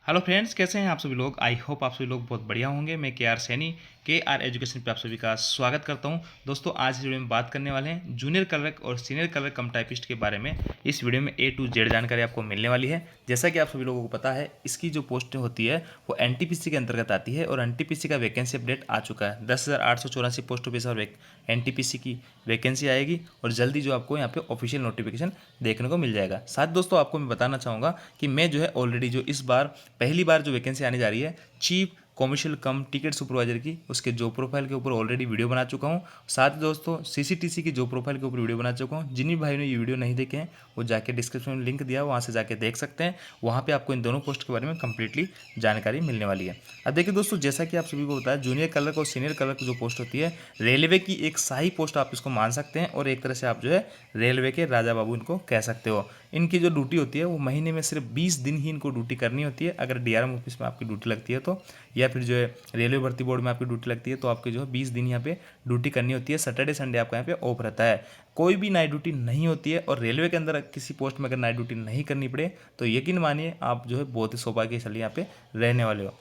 Hello friends, कैसे हैं आप सभी लोग। आई होप आप सभी लोग बहुत बढ़िया होंगे। मैं के आर सैनी के आर एजुकेशन पे आप सभी का स्वागत करता हूं। दोस्तों, आज इस वीडियो में बात करने वाले हैं जूनियर क्लर्क और सीनियर क्लर्क कम टाइपिस्ट के बारे में। इस वीडियो में ए टू जेड जानकारी आपको मिलने वाली है। जैसा कि आप सभी लोगों को पता है, इसकी जो पोस्ट होती है वो एनटीपीसी के अंतर्गत आती है और एनटीपीसी का वैकेंसी अपडेट आ चुका है। 10,884 पोस्ट ऑफिस और एनटीपीसी की वैकेंसी आएगी और जल्दी जो आपको यहाँ पे ऑफिशियल नोटिफिकेशन देखने को मिल जाएगा। साथ दोस्तों, आपको मैं बताना चाहूँगा कि मैं जो है ऑलरेडी जो इस बार पहली बार जो वैकेंसी आने जा रही है चीफ कॉमर्शियल कम टिकट सुपरवाइजर की, उसके जॉब प्रोफाइल के ऊपर ऑलरेडी वीडियो बना चुका हूँ। साथ ही दोस्तों, सीसीटीसी की जॉब प्रोफाइल के ऊपर वीडियो बना चुका हूँ। जिन भी भाई ने ये वीडियो नहीं देखे हैं वो जाके डिस्क्रिप्शन में लिंक दिया, वहाँ से जाके देख सकते हैं। वहाँ पे आपको इन दोनों पोस्ट के बारे में कंप्लीटली जानकारी मिलने वाली है। अब देखिए दोस्तों, जैसा कि आप सभी को बताया, जूनियर क्लर्क और सीनियर क्लर्क जो पोस्ट होती है रेलवे की एक शाही पोस्ट आप इसको मान सकते हैं और एक तरह से आप जो है रेलवे के राजा बाबू इनको कह सकते हो। इनकी जो ड्यूटी होती है वो महीने में सिर्फ 20 दिन ही इनको ड्यूटी करनी होती है। अगर डीआरएम ऑफिस में आपकी ड्यूटी लगती है तो, या फिर जो है रेलवे भर्ती बोर्ड में आपकी ड्यूटी लगती है तो आपकी जो है 20 दिन यहाँ पे ड्यूटी करनी होती है। सैटरडे संडे आपका यहाँ पे ऑफ रहता है। कोई भी नाइट ड्यूटी नहीं होती है और रेलवे के अंदर किसी पोस्ट में अगर नाइट ड्यूटी नहीं करनी पड़े तो यकीन मानिए आप जो है बहुत ही सौभाग्यशाली यहाँ पे रहने वाले हो।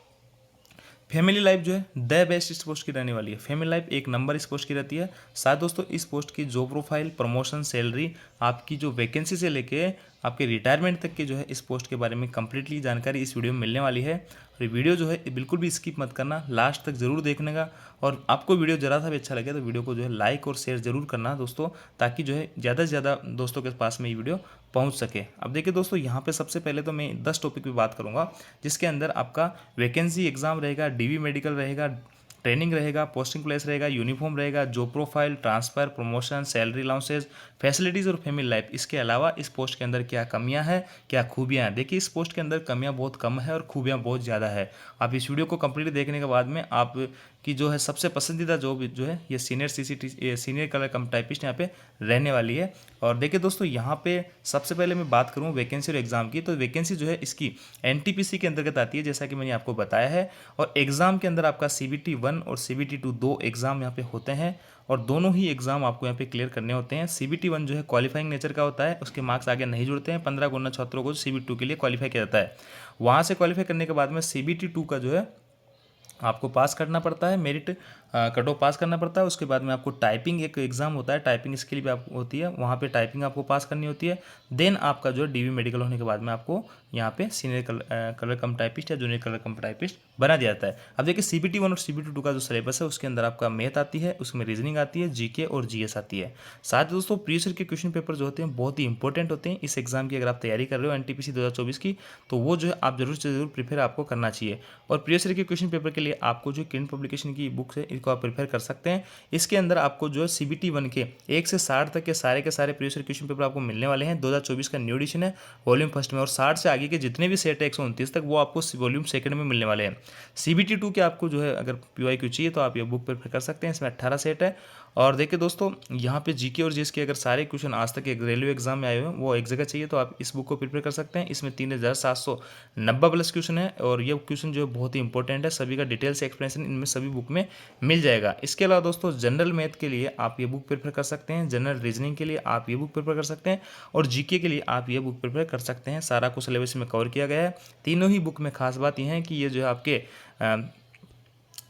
फैमिली लाइफ जो है द बेस्ट इस पोस्ट की रहने वाली है। फैमिली लाइफ एक नंबर इस पोस्ट की रहती है। साथ दोस्तों, इस पोस्ट की जॉब प्रोफाइल, प्रमोशन, सैलरी, आपकी जो वैकेंसी से लेके आपके रिटायरमेंट तक के जो है इस पोस्ट के बारे में कंप्लीटली जानकारी इस वीडियो में मिलने वाली है। और ये वीडियो जो है बिल्कुल भी स्किप मत करना, लास्ट तक जरूर देखने का। और आपको वीडियो जरा सा भी अच्छा लगे तो वीडियो को जो है लाइक और शेयर जरूर करना दोस्तों, ताकि जो है ज़्यादा से ज़्यादा दोस्तों के पास में ये वीडियो पहुंच सके। अब देखिए दोस्तों, यहाँ पे सबसे पहले तो मैं 10 टॉपिक पे बात करूँगा, जिसके अंदर आपका वैकेंसी एग्जाम रहेगा, डीवी मेडिकल रहेगा, ट्रेनिंग रहेगा, पोस्टिंग प्लेस रहेगा, यूनिफॉर्म रहेगा, job profile, transfer, promotion, salary allowances, facilities और फैमिली लाइफ। इसके अलावा इस पोस्ट के अंदर क्या कमियां हैं, क्या खूबियां हैं। देखिए, इस पोस्ट के अंदर कमियां बहुत कम है और खूबियां बहुत ज़्यादा है। आप इस वीडियो को कंप्लीट देखने के बाद में आप की जो है सबसे पसंदीदा जॉब जो है ये सीनियर कलर कम टाइपिस्ट यहाँ पे रहने वाली है। और देखिए दोस्तों, यहाँ पे सबसे पहले मैं बात करूँ वैकेंसी और एग्ज़ाम की, तो वैकेंसी जो है इसकी एनटीपीसी के अंतर्गत आती है, जैसा कि मैंने आपको बताया है। और एग्ज़ाम के अंदर आपका CBT 1 और CBT 2 दो एग्ज़ाम यहाँ पे होते हैं और दोनों ही एग्ज़ाम आपको यहाँ पे क्लियर करने होते हैं। CBT 1 जो है क्वालिफाइंग नेचर का होता है, उसके मार्क्स आगे नहीं जुड़ते हैं। 15 गुना छात्रों को CBT 2 के लिए क्वालिफाई किया जाता है। वहाँ से क्वालिफाई करने के बाद में CBT 2 का जो है आपको पास करना पड़ता है, मेरिट कट ऑफ पास करना पड़ता है। उसके बाद में आपको टाइपिंग एक एग्जाम होता है, टाइपिंग स्किल भी आपको होती है, वहाँ पे टाइपिंग आपको पास करनी होती है। देन आपका जो है डीवी मेडिकल होने के बाद में आपको यहाँ पे सीनियर कलर कम टाइपिस्ट या जूनियर कलर कम टाइपिस्ट बना दिया जाता है। अब देखिए, CBT 1 और CBT 2 का जो सिलेबस है उसके अंदर आपका मैथ आती है, उसमें रीजनिंग आती है, जीके और जीएस आती है। साथ ही दोस्तों, प्रीवियस ईयर के क्वेश्चन पेपर जो होते हैं बहुत ही इंपॉर्टेंट होते हैं इस एग्जाम की। अगर आप तैयारी कर रहे हो एनटीपीसी 2024 की, तो वो जो है आप जरूर से जरूर प्रिपेयर आपको करना चाहिए। और प्रीवियस ईयर के क्वेश्चन पेपर के लिए आपको जो किरण पब्लिकेशन की बुक्स है इनको आप प्रिपेयर कर सकते हैं। इसके अंदर आपको जो है CBT 1 के 1 से 60 तक के सारे प्रीवियस ईयर क्वेश्चन पेपर आपको मिलने वाले हैं। 2024 का न्यू एडिशन है वॉल्यूम फर्स्ट में, और 60 से आगे के जितने भी सेट है 129 तक वो आपको वॉल्यूम सेकंड में मिलने वाले हैं। CBT 2 के आपको जो है अगर PYQ चाहिए तो आप ये बुक प्रेफर कर सकते हैं। इसमें 18 सेट है। और देखिए दोस्तों, यहाँ पे जीके और जीएस के अगर सारे क्वेश्चन आज तक एक रेलवे एग्जाम में आए हुए हैं वो एक जगह चाहिए तो आप इस बुक को प्रिपेयर कर सकते हैं। इसमें 3790 प्लस क्वेश्चन है और ये क्वेश्चन जो है बहुत ही इंपॉर्टेंट है। सभी का डिटेल से एक्सप्लेनेशन इनमें सभी बुक में मिल जाएगा। इसके अलावा दोस्तों, जनरल मैथ के लिए आप ये बुक प्रिपेयर कर सकते हैं, जनरल रीजनिंग के लिए आप ये बुक प्रिपेयर कर सकते हैं और जीके के लिए आप ये बुक प्रिपेयर कर सकते हैं। सारा कुछ सिलेबस में कवर किया गया है। तीनों ही बुक में खास बात यह है कि ये जो है आपके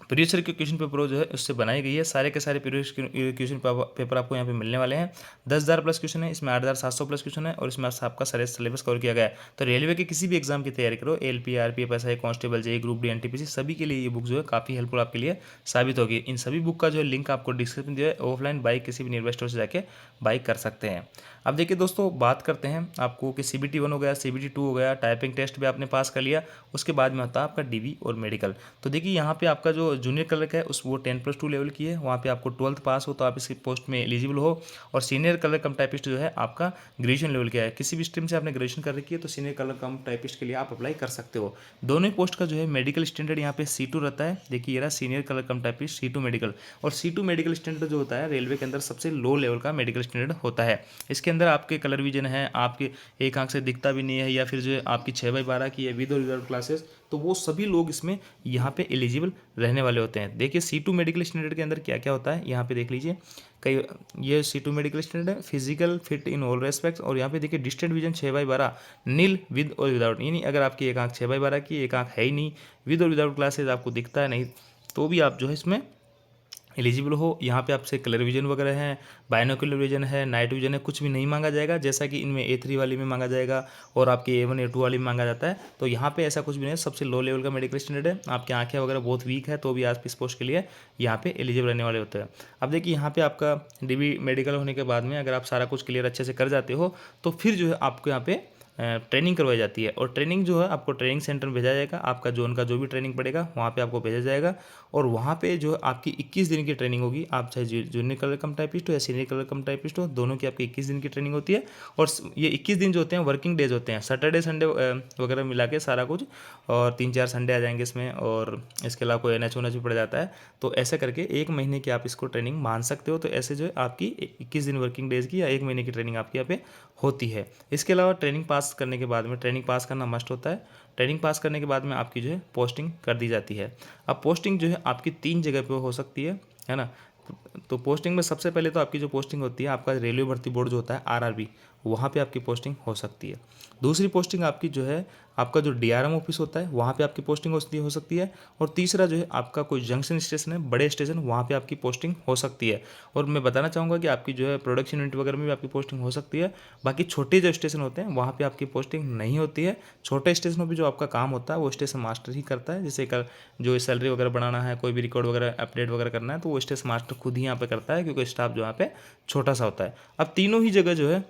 प्रीवियस ईयर के क्वेश्चन पेपर जो है उससे बनाई गई है। सारे के सारे प्रीवियस क्वेश्चन पेपर आपको यहाँ पे मिलने वाले हैं। 10,000 प्लस क्वेश्चन है, इसमें 8,700 प्लस क्वेश्चन है और इसमें आपका सारे सिलेबस कवर किया गया है। तो रेलवे के किसी भी एग्जाम की तैयारी करो, LP, RPF, SI, constable, JEE, group D, NTPC, सभी के लिए ये बुक जो है काफ़ी हेल्पफुल आपके लिए साबित होगी। इन सभी बुक का जो है लिंक आपको डिस्क्रिप्शन जो है ऑफलाइन बाई किसी भी नियरबाई स्टोर से जाके बाई कर सकते हैं। अब देखिए दोस्तों, बात करते हैं आपको कि CBT 1 हो गया, CBT 2 हो गया, टाइपिंग टेस्ट भी आपने पास कर लिया, उसके बाद में होता है आपका DV और मेडिकल। तो देखिए, यहाँ पे आपका जो जूनियर क्लर्क है उस वो 10+2 लेवल की है, वहाँ पे आपको 12th पास हो तो आप इस पोस्ट में एलिजिबल हो। और सीनियर क्लर्क कम टाइपिस्ट जो है आपका ग्रेजुएशन लेवल का है। किसी भी स्ट्रीम से आपने ग्रेजुएशन कर रखी है तो सीनियर क्लर्क कम टाइपिस्ट के लिए आप अप्लाई कर सकते हो। दोनों ही पोस्ट का जो है मेडिकल स्टैंडर्ड यहाँ पे C2 रहता है। देखिए, ये रहा सीनियर क्लर्क कम टाइपिस्ट C2 मेडिकल। और C2 मेडिकल स्टैंडर्ड जो होता है रेलवे के अंदर सबसे लो लेवल का मेडिकल स्टैंडर्ड होता है। इसके अंदर आपके कलर विजन है, आपके एक आंख से दिखता भी नहीं है, या फिर जो है आपकी 6/12 की है विद और विदाउट क्लासेस, तो वो सभी लोग इसमें यहाँ पे एलिजिबल रहने वाले होते हैं। देखिए C2 मेडिकल स्टैंडर्ड के अंदर क्या क्या होता है, यहाँ पे देख लीजिए। कई ये C2 मेडिकल स्टैंडर्ड है, physical fit in all respects. और यहाँ पे देखिए डिस्टेंट विजन 6/12 नील विद और विदाउट, यानी अगर आपकी एक आंख 6/12 की, एक आंख है ही नहीं, विद और विदाउट ग्लासेज आपको दिखता है नहीं, तो भी आप जो है इसमें एलिजिबल हो। यहाँ पे आपसे कलर विजन वगैरह है, बाइनोकुलर विजन है, नाइट विजन है, कुछ भी नहीं मांगा जाएगा, जैसा कि इनमें A3 वाली में मांगा जाएगा और आपके A1 A2 वाली में मांगा जाता है। तो यहाँ पे ऐसा कुछ भी नहीं है, सबसे लो लेवल का मेडिकल स्टैंडर्ड है। आपकी आंखें वगैरह बहुत वीक है तो भी आप इस पोस्ट के लिए यहाँ पे एलिजिबल रहने वाले होते हैं। अब देखिए यहाँ पे आपका DB मेडिकल होने के बाद में अगर आप सारा कुछ क्लियर अच्छे से कर जाते हो तो फिर जो है आपको यहाँ पे ट्रेनिंग करवाई जाती है। और ट्रेनिंग जो है आपको ट्रेनिंग सेंटर में भेजा जाएगा, आपका जोन का जो भी ट्रेनिंग पड़ेगा वहाँ पे आपको भेजा जाएगा। और वहाँ पे जो आपकी 21 दिन की ट्रेनिंग होगी, आप चाहे जूनियर कलर कम टाइपिस्ट हो या सीनियर कलर कम टाइपिस्ट हो, दोनों की आपकी 21 दिन की ट्रेनिंग होती है। और ये 21 दिन जो होते हैं वर्किंग डेज होते हैं, सैटरडे संडे वगैरह मिला के सारा कुछ, और 3-4 संडे आ जाएंगे इसमें, और इसके अलावा कोई NH भी पड़ जाता है। तो ऐसे करके 1 महीने की आप इसको ट्रेनिंग मान सकते हो। तो ऐसे जो है आपकी 21 दिन वर्किंग डेज की या 1 महीने की ट्रेनिंग आपके यहाँ पे होती है। इसके अलावा ट्रेनिंग पास करने के बाद में, ट्रेनिंग पास करना मस्ट होता है, ट्रेनिंग पास करने के बाद में आपकी जो है पोस्टिंग कर दी जाती है। अब पोस्टिंग जो है आपकी 3 जगह पे हो सकती है ना। तो पोस्टिंग में सबसे पहले तो आपकी जो पोस्टिंग होती है, आपका रेलवे भर्ती बोर्ड जो होता है RRB, वहाँ पे आपकी पोस्टिंग हो सकती है। दूसरी पोस्टिंग आपकी जो है आपका जो DRM ऑफिस होता है, वहाँ पे आपकी पोस्टिंग हो सकती है। और तीसरा जो है आपका कोई जंक्शन स्टेशन है, बड़े स्टेशन, वहाँ पे आपकी पोस्टिंग हो सकती है। और मैं बताना चाहूँगा कि आपकी जो है प्रोडक्शन यूनिट वगैरह में भी आपकी पोस्टिंग हो सकती है। बाकी छोटे जो स्टेशन होते हैं वहाँ पे आपकी पोस्टिंग नहीं होती है। छोटे स्टेशनों पे जो आपका काम होता है वो स्टेशन मास्टर ही करता है। जैसे कल जो सैलरी वगैरह बनाना है, कोई भी रिकॉर्ड वगैरह अपडेट वगैरह करना है, तो वो स्टेशन मास्टर खुद ही यहाँ पे करता है, क्योंकि स्टाफ जो यहाँ पे छोटा सा होता है। अब तीनों ही जगह जो है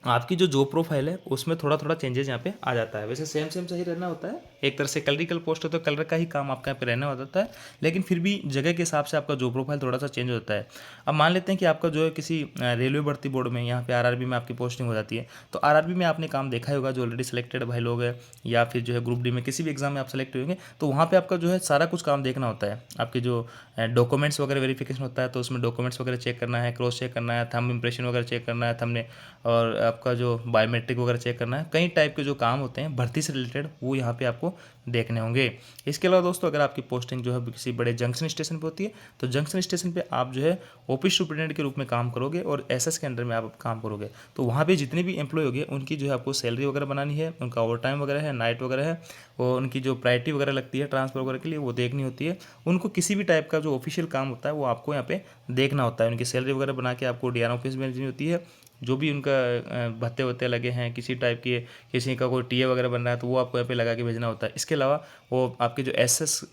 आपकी जो जॉब प्रोफाइल है उसमें थोड़ा थोड़ा चेंजेस यहाँ पे आ जाता है। वैसे सेम सेम सही रहना होता है, एक तरह से क्लरिकल पोस्ट है तो कलर का ही काम आपका यहाँ पे रहना होता है, लेकिन फिर भी जगह के हिसाब से आपका जॉब प्रोफाइल थोड़ा सा चेंज होता है। अब मान लेते हैं कि आपका जो है किसी रेलवे भर्ती बोर्ड में, यहाँ पे RRB में आपकी पोस्टिंग हो जाती है। तो RRB में आपने काम देखा ही होगा, जो ऑलरेडी सिलेक्टेड भाई लोग हैं, या फिर जो है ग्रुप D में किसी भी एग्जाम में आप सेलेक्ट होंगे, तो वहाँ पर आपका जो है सारा कुछ काम देखना होता है। आपके जो डॉक्यूमेंट्स वगैरह वेरिफिकेशन होता है, तो उसमें डॉक्यूमेंट्स वगैरह चेक करना है, क्रॉस चेक करना है, थंब इंप्रेशन वगैरह चेक करना है, थंबने, और आपका जो बायोमेट्रिक वगैरह चेक करना है। कई टाइप के जो काम होते हैं भर्ती से रिलेटेड, वो यहाँ पे आपको देखने होंगे। इसके अलावा दोस्तों अगर आपकी पोस्टिंग जो है किसी बड़े जंक्शन स्टेशन पे होती है, तो जंक्शन स्टेशन पे आप जो है ऑफिस सुपरिटेंडेंट के रूप में काम करोगे और SS के अंडर में आप काम करोगे। तो वहाँ पे जितने भी एम्प्लॉय होंगे उनकी जो है आपको सैलरी वगैरह बनानी है, उनका ओवर टाइम वगैरह है, नाइट वगैरह है, और उनकी जो प्रायोरिटी वगैरह लगती है ट्रांसफर वगैरह के लिए, वो देखनी होती है। उनको किसी भी टाइप का जो ऑफिशियल काम होता है वो आपको यहाँ पे देखना होता है। उनकी सैलरी वगैरह बना के आपको DRM ऑफिस में भेजनी होती है। जो भी उनका भत्ते वत्ते लगे हैं, किसी टाइप की, किसी का कोई TA वगैरह बन रहा है, तो वो आपको यहाँ पे लगा के भेजना होता है। इसके अलावा वो आपके जो SS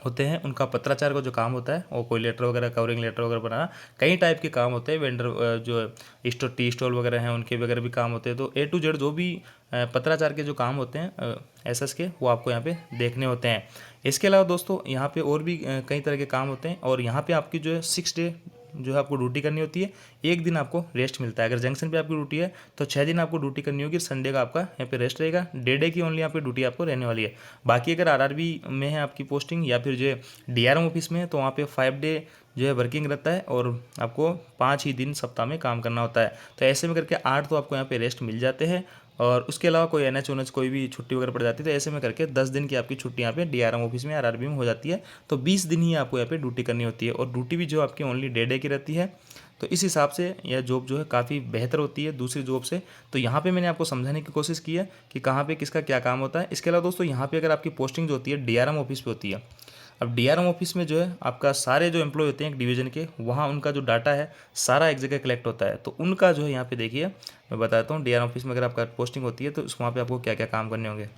होते हैं उनका पत्राचार का जो काम होता है, और कोई लेटर वगैरह, कवरिंग लेटर वगैरह बनाना, कई टाइप के काम होते हैं। वेंडर जो टी स्टॉल वगैरह हैं उनके वगैरह भी काम होते हैं। तो A to Z जो भी पत्राचार के जो काम होते हैं SS के, वो आपको यहाँ पे देखने होते हैं। इसके अलावा दोस्तों यहाँ पे और भी कई तरह के काम होते हैं, और यहाँ पे आपकी जो है 6 डे जो है आपको ड्यूटी करनी होती है। एक दिन आपको रेस्ट मिलता है। अगर जंक्शन पे आपकी ड्यूटी है तो 6 दिन आपको ड्यूटी करनी होगी, संडे का आपका यहाँ पे रेस्ट रहेगा। डे की ओनली यहाँ पे ड्यूटी आपको रहने वाली है। बाकी अगर RRB में है आपकी पोस्टिंग, या फिर जो है DRM ऑफिस में है, तो वहाँ पे 5 डे जो है वर्किंग रहता है, और आपको 5 ही दिन सप्ताह में काम करना होता है। तो ऐसे में करके 8 तो आपको यहाँ पे रेस्ट मिल जाते हैं, और उसके अलावा कोई NH कोई भी छुट्टी वगैरह पड़ जाती है, तो ऐसे में करके 10 दिन की आपकी छुट्टी यहाँ पे DRM ऑफिस में RRB में हो जाती है। तो 20 दिन ही आपको यहाँ पे ड्यूटी करनी होती है, और ड्यूटी भी जो आपकी ओनली डे की रहती है। तो इस हिसाब से यह जॉब जो है काफ़ी बेहतर होती है दूसरी जॉब से। तो यहाँ पे मैंने आपको समझाने की कोशिश की है कि कहाँ पे किसका क्या काम होता है। इसके अलावा दोस्तों यहाँ पे अगर आपकी पोस्टिंग जो होती है DRM ऑफिस पे होती है। अब DRM ऑफिस में जो है आपका सारे जो एम्प्लॉय होते हैं एक डिवीजन के, वहाँ उनका जो डाटा है सारा एक जगह कलेक्ट होता है। तो उनका जो है यहाँ पे देखिए मैं बताता हूँ, DRM ऑफिस में अगर आपका पोस्टिंग होती है तो वहाँ पे आपको क्या क्या काम करने होंगे।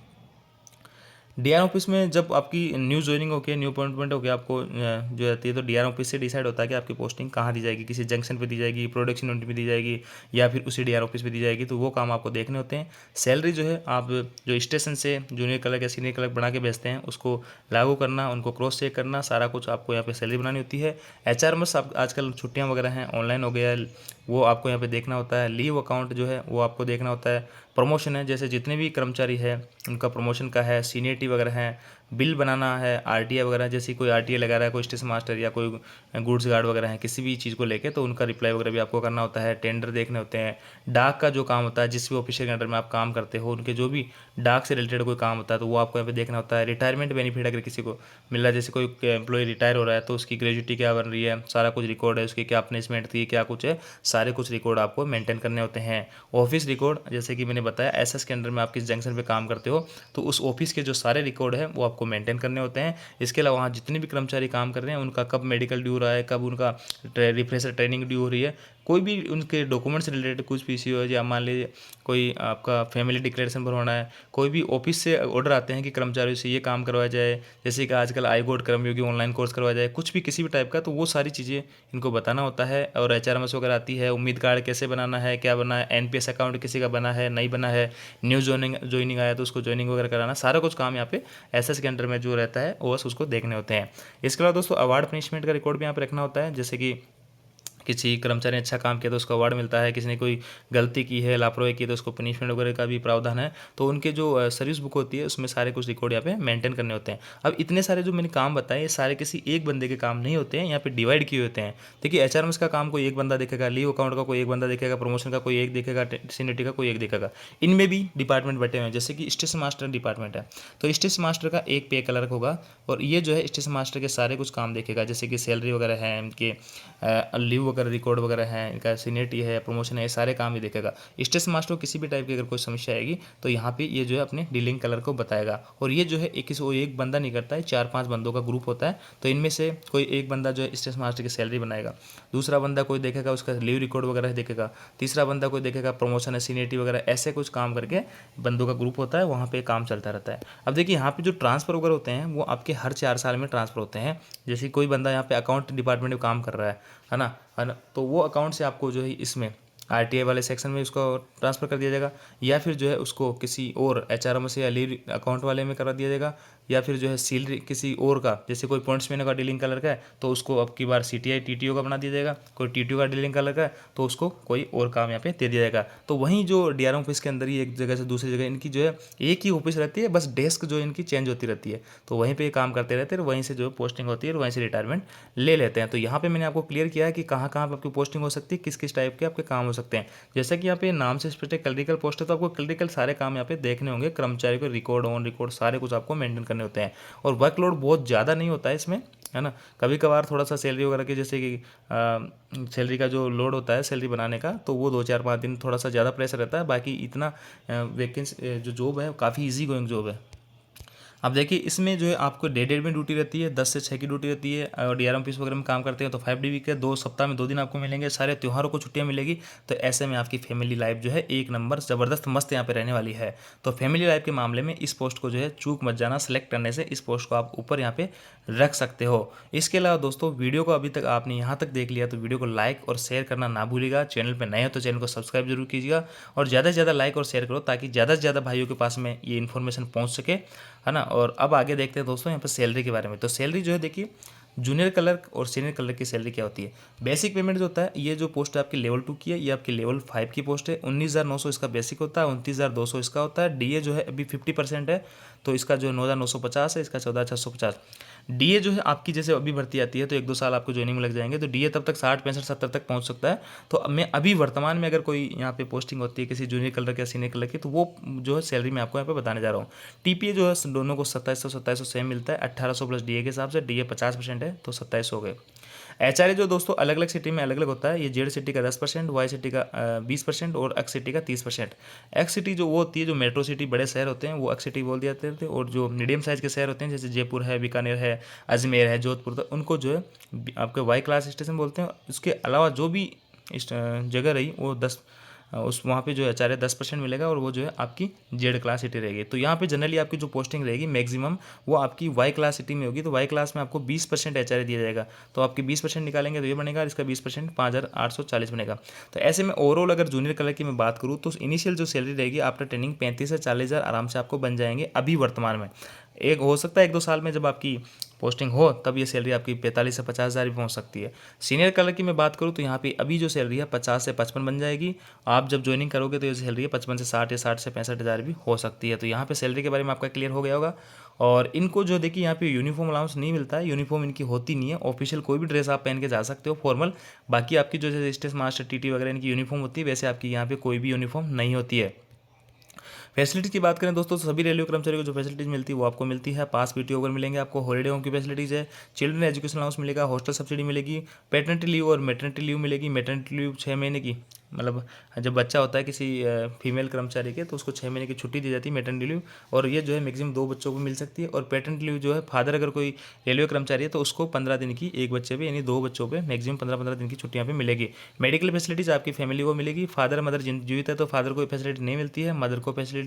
DRM ऑफिस में जब आपकी न्यू ज्वाइनिंग हो गया, न्यू अपॉइंटमेंट हो गया आपको जो रहती है, तो DRM ऑफिस से डिसाइड होता है कि आपकी पोस्टिंग कहाँ दी जाएगी। किसी जंक्शन पे दी जाएगी, प्रोडक्शन यूनिट में दी जाएगी, या फिर उसी DRM ऑफिस पे दी जाएगी। तो वो काम आपको देखने होते हैं। सैलरी जो है आप जो स्टेशन से जूनियर क्लर्क या सीनियर क्लर्क बना के भेजते हैं उसको लागू करना, उनको क्रॉस चेक करना, सारा कुछ आपको यहाँ पे सैलरी बनानी होती है। HRMS आप आजकल छुट्टियाँ वगैरह हैं, ऑनलाइन हो गया है, वो आपको यहाँ पे देखना होता है। लीव अकाउंट जो है वो आपको देखना होता है। प्रमोशन है, जैसे जितने भी कर्मचारी है उनका प्रमोशन का है, सीनियरिटी वगैरह है, बिल बनाना है, आरटीआई वगैरह, जैसे कोई आरटीआई लगा रहा है कोई स्टेशन मास्टर या कोई गुड्स गार्ड वगैरह है किसी भी चीज़ को लेके, तो उनका रिप्लाई वगैरह भी आपको करना होता है। टेंडर देखने होते हैं। डाक का जो काम होता है, जिस भी ऑफिसर के अंडर में आप काम करते हो उनके जो भी डाक से रिलेटेड कोई काम होता है तो वो आपको यहाँ पे देखना होता है। रिटायरमेंट बेनिफिट अगर किसी को मिल रहा है, जैसे कोई एम्प्लॉय रिटायर हो रहा है तो उसकी ग्रेजुटी क्या बन रही है, सारा कुछ रिकॉर्ड है, उसकी क्या प्लेसमेंट थी, क्या कुछ है, सारे कुछ रिकॉर्ड आपको मेंटेन करने होते हैं। ऑफिस रिकॉर्ड, जैसे कि मैंने बताया एसएस के अंडर में आप किस जंक्शन पे काम करते हो तो उस ऑफिस के जो सारे रिकॉर्ड है वो आपको मेंटेन करने होते हैं। इसके अलावा वहाँ जितने भी कर्मचारी काम कर रहे हैं उनका कब मेडिकल ड्यू रहा है, कब उनका रिफ्रेशर ट्रेनिंग ड्यू हो रही है, कोई भी उनके डॉक्यूमेंट से रिलेटेड कुछ पीसीओ है, या मान लीजिए कोई आपका फैमिली डिक्लेरेशन भरवाना है, कोई भी ऑफिस से ऑर्डर आते हैं कि कर्मचारियों से ये काम करवाया जाए, जैसे कि आजकल आई गोल्ड कर्मयोगी ऑनलाइन कोर्स करवाया जाए, कुछ भी किसी भी टाइप का, तो वो सारी चीज़ें इनको बताना होता है। और एचआरएमएस वगैरह आती है, उम्मीद कार्ड कैसे बनाना है, क्या बना है, एनपीएस अकाउंट किसी का बना है नहीं बना है, न्यू ज्वाइनिंग आया तो उसको ज्वाइनिंग वगैरह कराना, सारा कुछ काम यहाँ पे एसएस के अंडर में जो रहता है वो बस उसको देखने होते हैं। इसके अलावा दोस्तों अवार्ड पनिशमेंट का रिकॉर्ड भी यहाँ पे रखना होता है, जैसे कि किसी कर्मचारी ने अच्छा काम किया तो उसको अवार्ड मिलता है, किसी ने कोई गलती की है, लापरवाही की तो उसको पनिशमेंट वगैरह का भी प्रावधान है। तो उनके जो सर्विस बुक होती है उसमें सारे कुछ रिकॉर्ड यहाँ पे मेंटेन करने होते हैं। अब इतने सारे जो मैंने काम बताए ये सारे किसी एक बंदे के काम नहीं होते हैं, यहाँ पे डिवाइड किए होते हैं। देखिए एचआरएमएस का काम कोई एक बंदा देखेगा, लीव अकाउंट का कोई एक बंदा देखेगा, प्रमोशन का कोई एक देखेगा, सीनियरिटी का कोई एक देखेगा। इनमें भी डिपार्टमेंट बटे हुए हैं, जैसे कि स्टेशन मास्टर डिपार्टमेंट है तो स्टेशन मास्टर का एक पे क्लर्क होगा और ये जो है स्टेशन मास्टर के सारे कुछ काम देखेगा, जैसे कि सैलरी वगैरह है, इनके लीव वगैरह रिकॉर्ड वगैरह है, इनका सीनियरिटी है, प्रमोशन है, ये सारे काम ही देखेगा। स्टेशन मास्टर को किसी भी टाइप की अगर कोई समस्या आएगी तो यहाँ पे ये जो है अपने डीलिंग कलर को बताएगा। और ये जो है एक बंदा नहीं करता है, 4-5 बंदों का ग्रुप होता है। तो इनमें से कोई एक बंदा जो है स्टेशन मास्टर की सैलरी बनाएगा, दूसरा बंदा कोई देखेगा उसका लीव रिकॉर्ड वगैरह देखेगा, तीसरा बंदा कोई देखेगा प्रमोशन है, सीनियरिटी वगैरह, ऐसे कुछ काम करके बंदों का ग्रुप होता है, वहाँ पे काम चलता रहता है। अब देखिए यहाँ पे जो ट्रांसफर वगैरह होते हैं वो आपके हर 4 साल में ट्रांसफर होते हैं। जैसे कोई बंदा यहाँ पे अकाउंट डिपार्टमेंट में काम कर रहा है ना, तो वो अकाउंट से आपको जो है इसमें आरटीआई वाले सेक्शन में उसको ट्रांसफ़र कर दिया जाएगा, या फिर जो है उसको किसी और एचआरएम से या लीव अकाउंट वाले में करा दिया जाएगा, या फिर जो है सैलरी किसी और का, जैसे कोई पॉइंट्स मैन का डीलिंग कलर का है तो उसको अब की बार सीटीआई टीटीओ का बना दिया जाएगा, कोई टीटीओ का डीलिंग कलर का है तो उसको कोई और काम यहाँ पे दे दिया जाएगा। तो वहीं जो डीआरएम ऑफिस के अंदर ही एक जगह से दूसरी जगह इनकी जो है एक ही ऑफिस रहती है, बस डेस्क जो इनकी चेंज होती रहती है, तो वहीं पे काम करते रहते हैं, वहीं से जो पोस्टिंग होती है और वहीं से रिटायरमेंट ले लेते हैं। तो यहाँ पे मैंने आपको क्लियर किया है कि कहाँ कहाँ पर आपकी पोस्टिंग हो सकती है, किस किस टाइप के आपके काम हो सकते हैं। जैसा कि यहाँ पे नाम से स्पष्ट है क्लरिकल पोस्ट है, तो आपको क्लरिकल सारे काम यहाँ पे देखने होंगे, कर्मचारी को रिकॉर्ड ऑन रिकॉर्ड सारे कुछ आपको मेंटेन करने होते हैं। और वर्कलोड बहुत ज़्यादा नहीं होता है इसमें, है ना। कभी कभार थोड़ा सा सैलरी वगैरह के, जैसे कि सैलरी का जो लोड होता है सैलरी बनाने का, तो वो 2-4-5 दिन थोड़ा सा ज़्यादा प्रेशर रहता है। बाकी इतना वैकेंसी जो जॉब है काफ़ी ईजी गोइंग जॉब है। अब देखिए इसमें जो है आपको डे में ड्यूटी रहती है, 10 से 6 की ड्यूटी रहती है। और डीआरएम ऑफिस वगैरह में काम करते हैं तो 5 डे वीक है, 2 सप्ताह में 2 दिन आपको मिलेंगे, सारे त्योहारों को छुट्टियां मिलेगी। तो ऐसे में आपकी फैमिली लाइफ जो है एक नंबर ज़बरदस्त मस्त यहाँ पे रहने वाली है। तो फैमिली लाइफ के मामले में इस पोस्ट को जो है चूक मत जाना, सेलेक्ट करने से इस पोस्ट को आप ऊपर यहाँ पे रख सकते हो। इसके अलावा दोस्तों वीडियो को अभी तक आपने यहाँ तक देख लिया तो वीडियो को लाइक और शेयर करना ना भूलिएगा। चैनल पर नए हो तो चैनल को सब्सक्राइब जरूर कीजिएगा और ज़्यादा से ज़्यादा लाइक और शेयर करो ताकि ज़्यादा से ज़्यादा भाइयों के पास में ये इन्फॉर्मेशन पहुँच सके, है ना। और अब आगे देखते हैं दोस्तों यहाँ पर सैलरी के बारे में। तो सैलरी जो है देखिए जूनियर क्लर्क और सीनियर क्लर्क की सैलरी क्या होती है। बेसिक पेमेंट जो होता है, ये जो पोस्ट है आपकी लेवल 2 की है, ये आपकी लेवल 5 की पोस्ट है। 19,900 इसका बेसिक होता है, 29,200 इसका होता है। डीए जो है अभी 50% है तो इसका जो 9,950 है, इसका 14,650। डीए जो है आपकी जैसे अभी भर्ती आती है तो 1-2 साल आपको ज्वाइनिंग में लग जाएंगे, तो डीए तब तक 60, 65, 70 तक पहुंच सकता है। तो मैं अभी वर्तमान में अगर कोई यहाँ पे पोस्टिंग होती है किसी जूनियर क्लर्क या सीनियर क्लर्क की, तो वो जो है सैलरी मैं आपको यहाँ पे बताने जा रहा हूँ। टीपीए जो है दोनों को 2700 सेम मिलता है, 1800 प्लस डीए के हिसाब से। डीए 50% है तो 2700 हो गए। एचआरए जो दोस्तों अलग अलग सिटी में अलग अलग होता है, ये जेड सिटी का 10%, वाई सिटी का 20% और एक्स सिटी का 30%। एक्स सिटी जो वो होती है जो मेट्रो सिटी बड़े शहर होते हैं वो एक्स सिटी बोल दिया जाते थे, और जो मीडियम साइज़ के शहर होते हैं जैसे जयपुर है, बीकानेर है, अजमेर है, जोधपुर, तो उनको जो है आपके वाई क्लास स्टेशन बोलते हैं। उसके अलावा जो भी जगह रही वो 10 उस वहाँ पे जो है एचआरए 10% मिलेगा और वो जो है आपकी जेड क्लास सिटी रहेगी। तो यहाँ पे जनरली आपकी जो पोस्टिंग रहेगी मैक्सिमम वो आपकी वाई क्लास सिटी में होगी। तो वाई क्लास में आपको 20% एचआरए दिया जाएगा, तो आपकी 20% निकालेंगे तो ये बनेगा, इसका 20% 5,840 बनेगा। तो ऐसे में ओवरऑल अगर जूनियर क्लर्क की मैं बात करूँ तो इनिशियल जो सैलरी रहेगी आफ्टर ट्रेनिंग 35 से 40 हज़ार आराम से आपको बन जाएंगे अभी वर्तमान में। एक हो सकता है 1-2 साल में जब आपकी पोस्टिंग हो तब ये सैलरी आपकी 45 से 50,000 भी पहुँच सकती है। सीनियर क्लर्क की मैं बात करूँ तो यहाँ पे अभी जो सैलरी है 50 से 55 बन जाएगी। आप जब ज्वाइनिंग करोगे तो ये सैलरी है 55 से 60 या 60 से 65,000 भी हो सकती है। तो यहाँ पे सैलरी के बारे में आपका क्लियर हो गया होगा। और इनको जो देखिए यहाँ पे यूनिफॉर्म अलाउंस नहीं मिलता है, यूनिफॉर्म इनकी होती नहीं है। ऑफिशियल कोई भी ड्रेस आप पहन के जा सकते हो फॉर्मल। बाकी आपकी जो जैसे स्टेशन मास्टर टीटी वगैरह इनकी यूनिफॉर्म होती है, वैसे आपकी यहाँ पे कोई भी यूनिफॉर्म नहीं होती है। फैसिलिटीज़ की बात करें दोस्तों, सभी रेलवे कर्मचारियों को जो फैसिलिटीज़ मिलती है वो आपको मिलती है। पास पीटीओ वगैरह मिलेंगे आपको, हॉलीडे होम की फैसिलिटीज़ है, चिल्ड्रन एजुकेशन अलाउंस मिलेगा, हॉस्टल सब्सिडी मिलेगी, पैटर्निटी लीव और मैटरनिटी लीव मिलेगी। मैटरनिटी लीव 6 महीने की, मतलब जब बच्चा होता है किसी फीमेल कर्मचारी के तो उसको 6 महीने की छुट्टी दी जाती है मैटरनिटी लीव। और ये जो है मैक्सिमम 2 बच्चों को मिल सकती है। और पैटर्निटी लीव जो है फादर अगर कोई रेलवे कर्मचारी है तो उसको 15 दिन की एक बच्चे पे यानी 2 बच्चों पे मैक्सिमम 15-15 दिन की छुट्टियाँ पे मिलेगी। मेडिकल फैसिलिटीज़ आपकी फैमिली को मिलेगी। फादर मदर जीवित है तो फादर को फैसिलिटी नहीं मिलती है, मदर को फैसिलिटी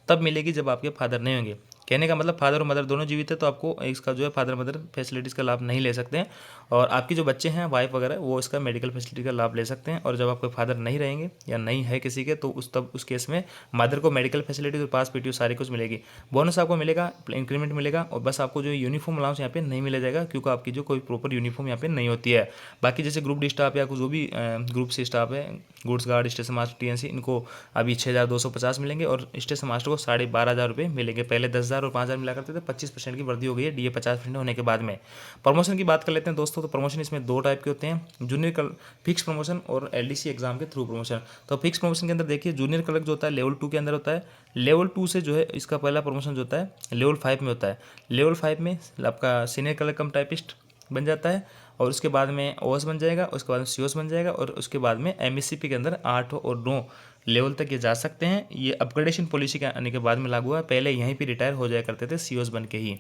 तब मिलेगी जब आपके फादर नहीं होंगे। कहने का मतलब फादर और मदर दोनों जीवित है तो आपको इसका जो है फादर मदर फैसिलिटीज़ का लाभ नहीं ले सकते हैं। और आपकी जो बच्चे हैं वाइफ वगैरह वो इसका मेडिकल फैसिलिटी का लाभ ले सकते हैं। और जब आपके फादर नहीं रहेंगे या नहीं है किसी के तो उस केस में मदर को मेडिकल फैसिलिटी और पास पीटीओ सारी कुछ मिलेगी। बोनस आपको मिलेगा, इंक्रीमेंट मिलेगा। और बस आपको जो यूनिफॉर्म अलाउंस यहाँ पे नहीं मिला जाएगा क्योंकि आपकी जो कोई प्रॉपर यूनिफॉर्म यहाँ पे नहीं होती है। बाकी जैसे ग्रुप डी स्टाफ या जो भी ग्रुप सी स्टाफ है, goods guard, station master, TNC, इनको अभी 6,250 मिलेंगे और स्टेशन मास्टर को 12,500 रुपये मिलेंगे। पहले 10,000 और 5,000 मिला करते थे। 25% की वृद्धि हो गई है डीए 50% होने के बाद में। प्रमोशन की बात कर लेते हैं दोस्तों। तो प्रमोशन इसमें 2 टाइप के होते हैं, जूनियर फिक्स प्रमोशन और एलडीसी एग्जाम के थ्रू प्रमोशन। तो फिक्स प्रमोशन के अंदर देखिए जूनियर क्लर्क जो होता है लेवल 2 के अंदर होता है। लेवल 2 से जो है इसका पहला प्रमोशन जो होता है लेवल 5 में होता है। लेवल 5 में आपका सीनियर क्लर्क कम टाइपिस्ट बन जाता है और उसके बाद में ओएस बन जाएगा, उसके बाद में सीओएस बन जाएगा और उसके बाद में एमएससीपी के अंदर 8 और 9 लेवल तक ये जा सकते हैं। ये अपग्रेडेशन पॉलिसी के आने के बाद में लागू हुआ, पहले यहीं पे रिटायर हो जाया करते थे सीओएस बन के ही।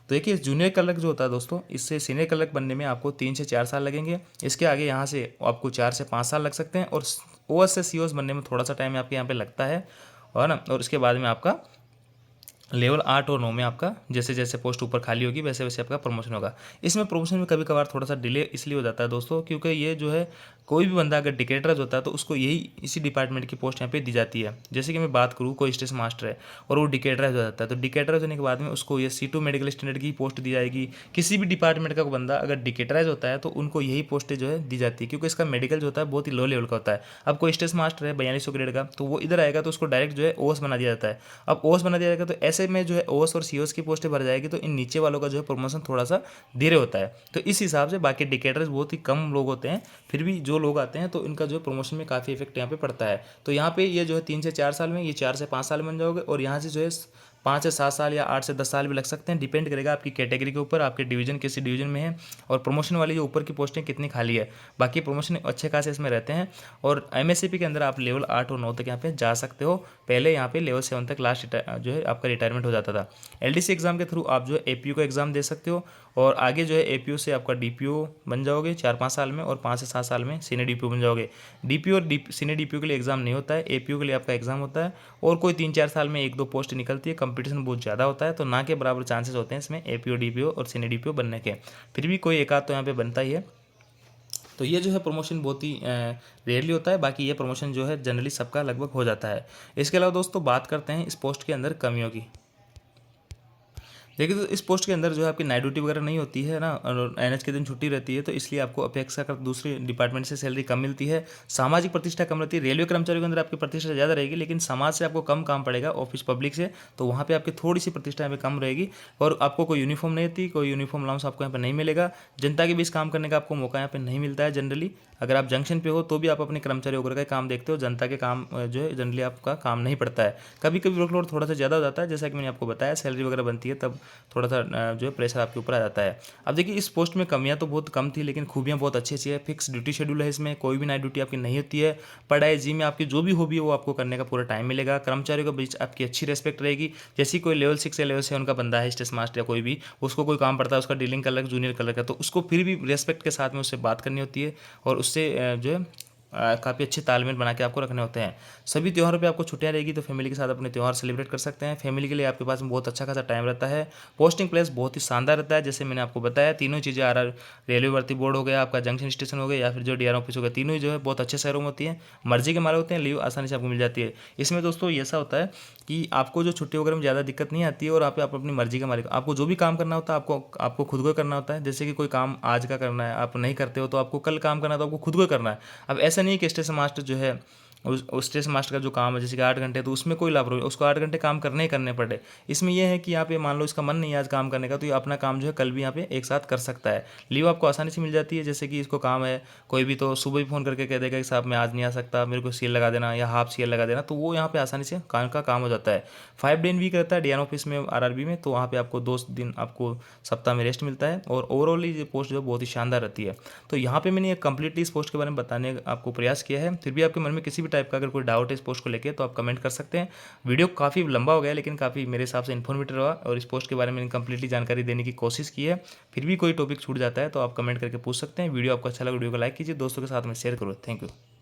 तो देखिए जूनियर क्लर्क जो होता है दोस्तों, इससे सीनियर क्लर्क बनने में आपको 3 से 4 साल लगेंगे। इसके आगे यहाँ से आपको 4 से 5 साल लग सकते हैं। और ओएस से सीओएस बनने में थोड़ा सा टाइम आपके यहाँ पे लगता है और ना। और उसके बाद में आपका लेवल 8 और 9 में आपका जैसे जैसे पोस्ट ऊपर खाली होगी वैसे वैसे आपका प्रमोशन होगा। इसमें प्रमोशन में कभी कभार थोड़ा सा डिले इसलिए हो जाता है दोस्तों क्योंकि ये जो है कोई भी बंदा अगर डिकेटरज होता है तो उसको यही इसी डिपार्टमेंट की पोस्ट यहाँ पे दी जाती है। जैसे कि मैं बात करूँ कोई स्टेशन मास्टर है और वो डिकेटरज हो जाता है तो डिकेटरज होने के बाद में उसको ये C2 मेडिकल स्टैंडर्ड की पोस्ट दी जाएगी। किसी भी डिपार्टमेंट का बंदा अगर डिकेटराइज होता है तो उनको यही पोस्टें जो है दी जाती है क्योंकि इसका मेडिकल जो होता है बहुत ही लो लेवल का होता है। अब कोई स्टेशन मास्टर है 4200 ग्रेड का तो वो इधर आएगा तो उसको डायरेक्ट जो है ओएस बना दिया जाता है। अब ओएस बना दिया जाएगा तो ऐसे में जो है ओएस और सीओएस की पोस्टें भर जाएगी तो इन नीचे वालों का जो है प्रमोशन थोड़ा सा धीरे होता है। तो इस हिसाब से बाकी डिकेटर्स बहुत ही कम लोग होते हैं, फिर भी जो लोग आते हैं तो इनका जो है प्रमोशन में काफ़ी इफेक्ट यहाँ पे पड़ता है। तो यहाँ पे ये जो है 3 से 4 साल में, ये 4 से 5 साल में बन जाओगे और यहाँ से जो है 5 से 7 साल या 8 से 10 साल भी लग सकते हैं। डिपेंड करेगा आपकी कैटेगरी के ऊपर, आपके डिवीजन किसी डिवीजन में है और प्रमोशन वाली जो ऊपर की पोस्टें कितनी खाली है। बाकी प्रमोशन अच्छे खासे इसमें रहते हैं। और एमएससीपी के अंदर आप लेवल 8 और 9 तक यहाँ पे जा सकते हो। पहले यहाँ पे लेवल 7 तक लास्ट जो है आपका रिटायरमेंट हो जाता था। एलडीसी एग्जाम के थ्रू आप जो है एपीयू का एग्जाम दे सकते हो और आगे जो है एपीयू से आपका डीपीओ बन जाओगे 4-5 साल में और 5 से 7 साल में सीनियर डीपीओ बन जाओगे। डीपीओ और सीनियर डीपीओ के लिए एग्जाम नहीं होता है, एपीयू के लिए आपका एग्जाम होता है और कोई 3-4 साल में 1-2 पोस्ट निकलती है। कंपटीशन बहुत ज़्यादा होता है तो ना के बराबर चांसेस होते हैं इसमें एपीओ डीपीओ और सीनियर डीपीओ बनने के, फिर भी कोई एक आध तो यहाँ पे बनता ही है। तो ये जो है प्रमोशन बहुत ही रेयरली होता है, बाकी ये प्रमोशन जो है जनरली सबका लगभग हो जाता है। इसके अलावा दोस्तों बात करते हैं इस पोस्ट के अंदर कमियों की। देखिए तो इस पोस्ट के अंदर जो है आपकी नाइट ड्यूटी वगैरह नहीं होती है ना और एनएच के दिन छुट्टी रहती है तो इसलिए आपको अपेक्षाकृत दूसरे डिपार्टमेंट से सैलरी कम मिलती है। सामाजिक प्रतिष्ठा कम रहती है। रेलवे कर्मचारियों के अंदर आपकी प्रतिष्ठा ज़्यादा रहेगी लेकिन समाज से आपको कम काम पड़ेगा ऑफिस पब्लिक से, तो वहाँ पर आपकी थोड़ी सी प्रतिष्ठा यहाँ पे कम रहेगी। और आपको कोई यूनिफॉर्म नहीं होती, कोई यूनिफॉर्म अलाउंस आपको यहाँ पर नहीं मिलेगा। जनता के बीच काम करने का आपको मौका यहाँ पर नहीं मिलता है जनरली। अगर आप जंक्शन पे हो तो भी आप अपने कर्मचारी वगैरह का काम देखते हो, जनता के काम जो है जनरली आपका काम नहीं पड़ता है। कभी कभी वर्कलोड थोड़ा सा ज़्यादा हो जाता है, जैसा कि मैंने आपको बताया सैलरी वगैरह बनती है तब थोड़ा सा जो है प्रेशर आपके ऊपर आ जाता है। अब देखिए इस पोस्ट में कमियां तो बहुत कम थी लेकिन खूबियां बहुत अच्छी अच्छी है। फिक्स ड्यूटी शेड्यूल है, इसमें कोई भी नाइट ड्यूटी आपकी नहीं होती है। पढ़ाई जी में आपकी जो भी हॉबी है वो आपको करने का पूरा टाइम मिलेगा। कर्मचारियों के बीच आपकी अच्छी रेस्पेक्ट रहेगी। जैसे कोई लेवल 6 या लेवल 7 का बंदा है स्टेशन मास्टर या कोई भी, उसको कोई काम पड़ता है, उसका डीलिंग कलर जूनियर कलर का, तो उसको फिर भी रेस्पेक्ट के साथ में उससे बात करनी होती है और उससे जो है काफ़ी अच्छे तालमेल बना के आपको रखने होते हैं। सभी त्योहारों पे आपको छुट्टियाँ रहेगी तो फैमिली के साथ अपने त्यौहार सेलिब्रेट कर सकते हैं। फैमिली के लिए आपके पास में बहुत अच्छा खासा टाइम रहता है। पोस्टिंग प्लेस बहुत ही शानदार रहता है, जैसे मैंने आपको बताया तीनों चीज़ें आर रेलवे भर्ती बोर्ड हो गया, आपका जंक्शन स्टेशन हो गया या फिर जो डीआर ऑफिस हो गया, तीनों ही जो है बहुत अच्छे शहरों में होती है। मर्जी के मारे होते हैं, लीव आसानी से आपको मिल जाती है। इसमें दोस्तों ऐसा होता है कि आपको जो छुट्टी वगैरह में ज़्यादा दिक्कत नहीं आती है और आप अपनी मर्जी के मालिक, आपको जो भी काम करना होता है आपको खुद को करना होता है। जैसे कि कोई काम आज का करना है, आप नहीं करते हो तो आपको कल काम करना है तो आपको खुद को करना है। अब ऐसा नहीं कि स्टेशन मास्टर जो है उस स्टेशन मास्टर का जो काम है जैसे कि 8 घंटे, तो उसमें कोई लापरवाही, उसको 8 घंटे काम करने ही करने पड़े। इसमें यह है कि यहाँ पे मान लो इसका मन नहीं है आज काम करने का, तो ये अपना काम जो है कल भी यहाँ पे एक साथ कर सकता है। लीव आपको आसानी से मिल जाती है, जैसे कि इसको काम है कोई भी तो सुबह भी फ़ोन करके कह देगा कि साहब मैं आज नहीं आ सकता, मेरे को सील लगा देना या हाफ सील लगा देना, तो वो यहाँ पे आसानी से काम का काम हो जाता है। 5 डे इन वीक रहता है डीएन ऑफिस में, आरआरबी में, तो वहाँ पे आपको 2 दिन आपको सप्ताह में रेस्ट मिलता है और ओवरऑल ये पोस्ट जो बहुत ही शानदार रहती है। तो यहाँ पे मैंने कंप्लीटली इस पोस्ट के बारे में बताने का आपको प्रयास किया है। फिर भी आपके मन में किसी भी टाइप का अगर कोई डाउट है इस पोस्ट को लेके तो आप कमेंट कर सकते हैं। वीडियो काफ़ी लंबा हो गया लेकिन काफ़ी मेरे हिसाब से इन्फॉर्मेटिव रहा और इस पोस्ट के बारे में मैंने कंप्लीटली जानकारी देने की कोशिश की है। फिर भी कोई टॉपिक छूट जाता है तो आप कमेंट करके पूछ सकते हैं। वीडियो आपको अच्छा लगा वीडियो को लाइक कीजिए, दोस्तों के साथ में शेयर करो। Thank you.